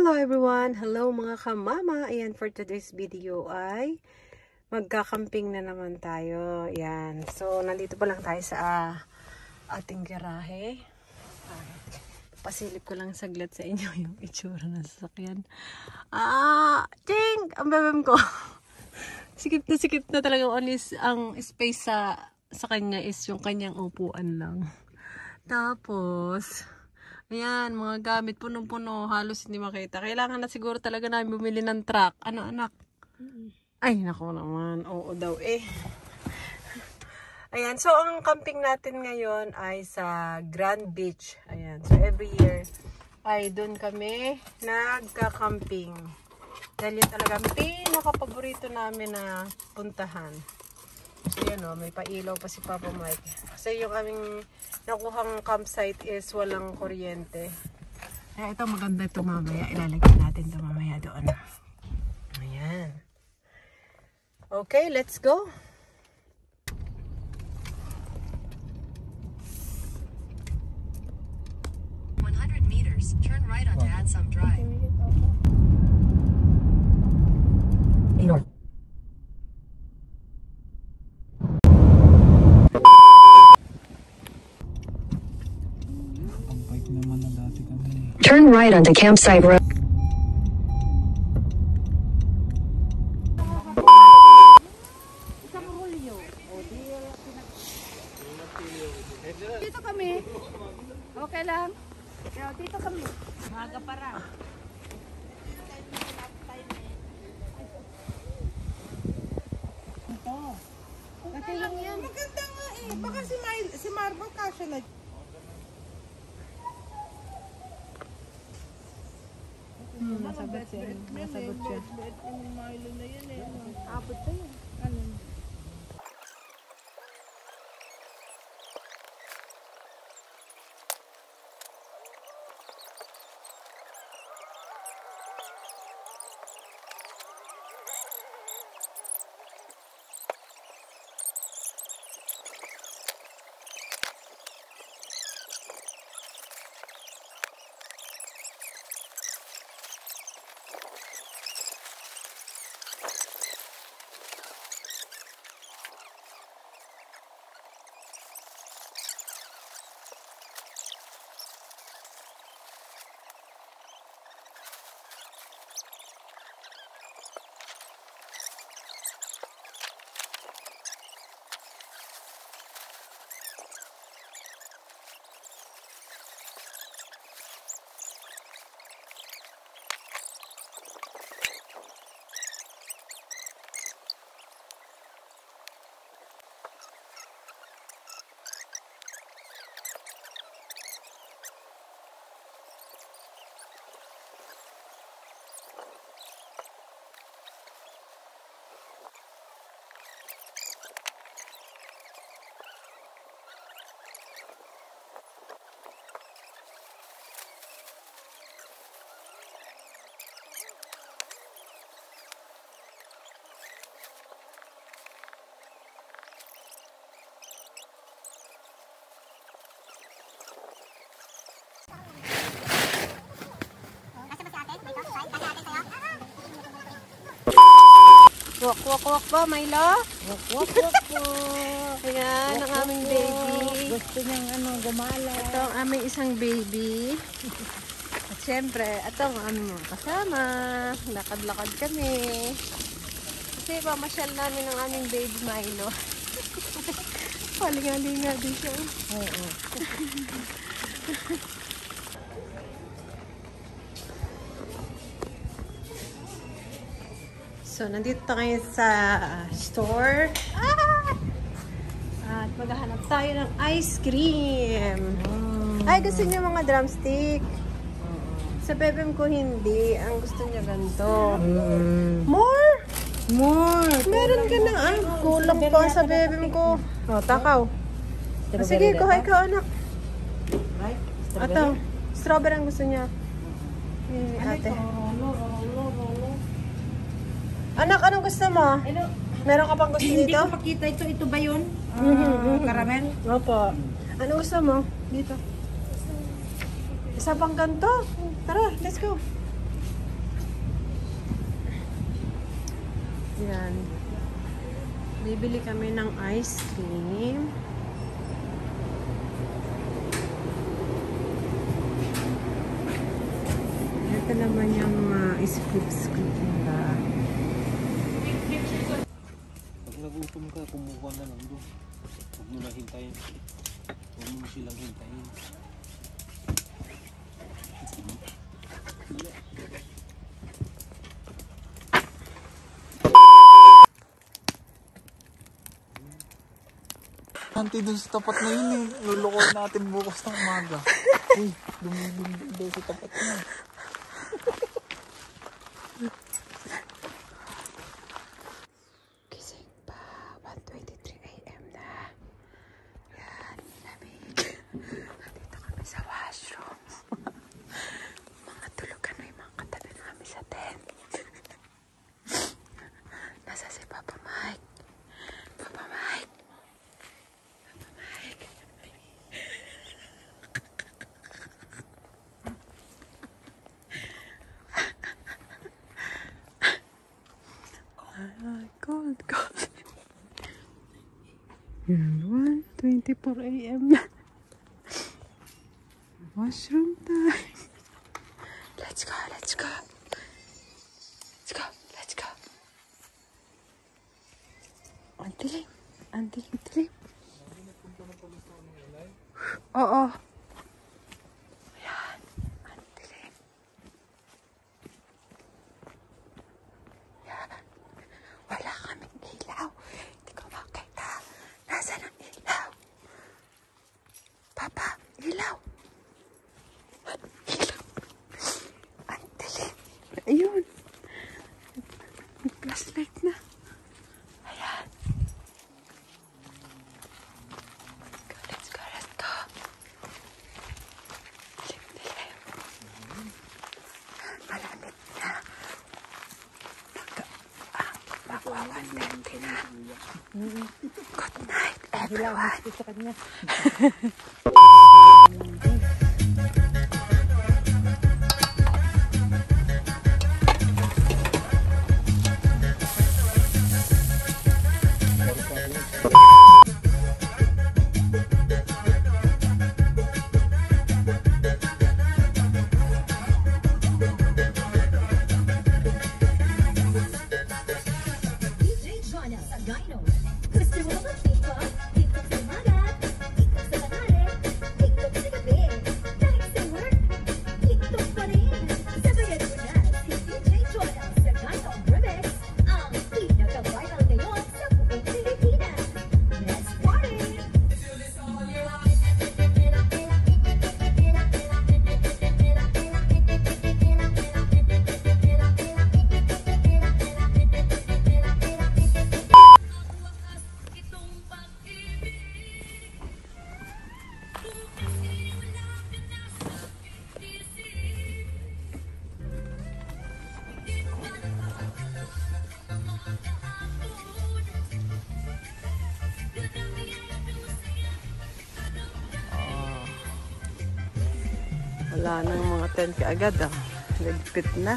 Hello everyone! Hello mga kamama! Ayan, for today's video ay magkakamping na naman tayo. Ayan. So, nandito pa lang tayo sa ating garahe. Pasilip ko lang saglit sa inyo yung itsura ng sasakyan. Ting! Ang bebem ko! Sikip na talaga ang space sa kanya is yung kanyang upuan lang. Tapos, ayan, mga gamit, punong-puno, halos hindi makita. Kailangan na siguro talaga namin bumili ng truck. Ano, anak? Ay, naku naman. Oo daw eh. Ayan, so ang camping natin ngayon ay sa Grand Beach. Ayan, so every year ay doon kami nagka-camping. Dahil yun talagang pinaka-paborito namin na puntahan. So yan o, may pailaw pa si Papa Mike. Kasi yung aming nakuhang campsite is walang kuryente. Kaya ito maganda ito mamaya. Ilalagay natin ito mamaya doon. Ayan. Okay, let's go. Meters, turn right onto Adsum Drive. North. Turn right onto Campsite Road. Dito kami. Okay lang. Dito kami. Maga para. Okay lang yan. Maganda nga eh. Baka si Marvel kasya na. Masagot siya. Masagot siya. Milo na yan eh. Abot pa yun. Ano? Walk ba, Milo? Wak. Ayan, ang aming baby. Gusto niyang gumala. Ito ang aming isang baby. At syempre, ito ang aming mga kasama. Lakad-lakad kami. Kasi pamasyal namin ang aming baby Milo. Palinga-linga din siya. Oo. So, nandito tayo sa store. At maghahanap tayo ng ice cream. Ay, gusto niya mga drumstick. Sa bebem ko hindi. Ang gusto niya ganito. More? Meron ka na. Ay, kulang pa sa bebem ko. Takaw. Sige, kuha ikaw, anak. Ato, strawberry ang gusto niya. Ate. Anak, anong gusto mo? Meron ka pang gusto Hindi dito? ko makita ito ba yun? Caramel? Opo. Ano gusto mo? Dito. Isa pang ganito. Tara, let's go. Yan. Bibili kami ng ice cream. Ito naman yung scoop-scoop nila. Pag nagutom ka, kumuha na lang doon. Huwag mo na hintayin. Huwag mo silang hintayin. Auntie, dun sa tapat na yun eh. Lulukoy natin bukas ng umaga. Uy, dumidum daw sa tapat na. Gising pa. 1:23 AM na. Yan, lamig. Dito kami sa washroom. Mga tulugan na yung mga katabi namin sa tent. Nasa si Papa Mike. Papa Mike. Cold. Yan, 1:24 AM na. Washroom time. Let's go. Ang dilim. Oo. Yan, ang dilim. Yan. Wala kaming ilaw. Hindi ko makita. Nasaan ang ilaw? Papa, ilaw. Ang dilim. Ayun. Flashlight na. Ayan. Let's go. Dilim. Malamig na. Magwa-1:30 na. Good night, everyone. Wala nang mga tent agad. Ligpit na.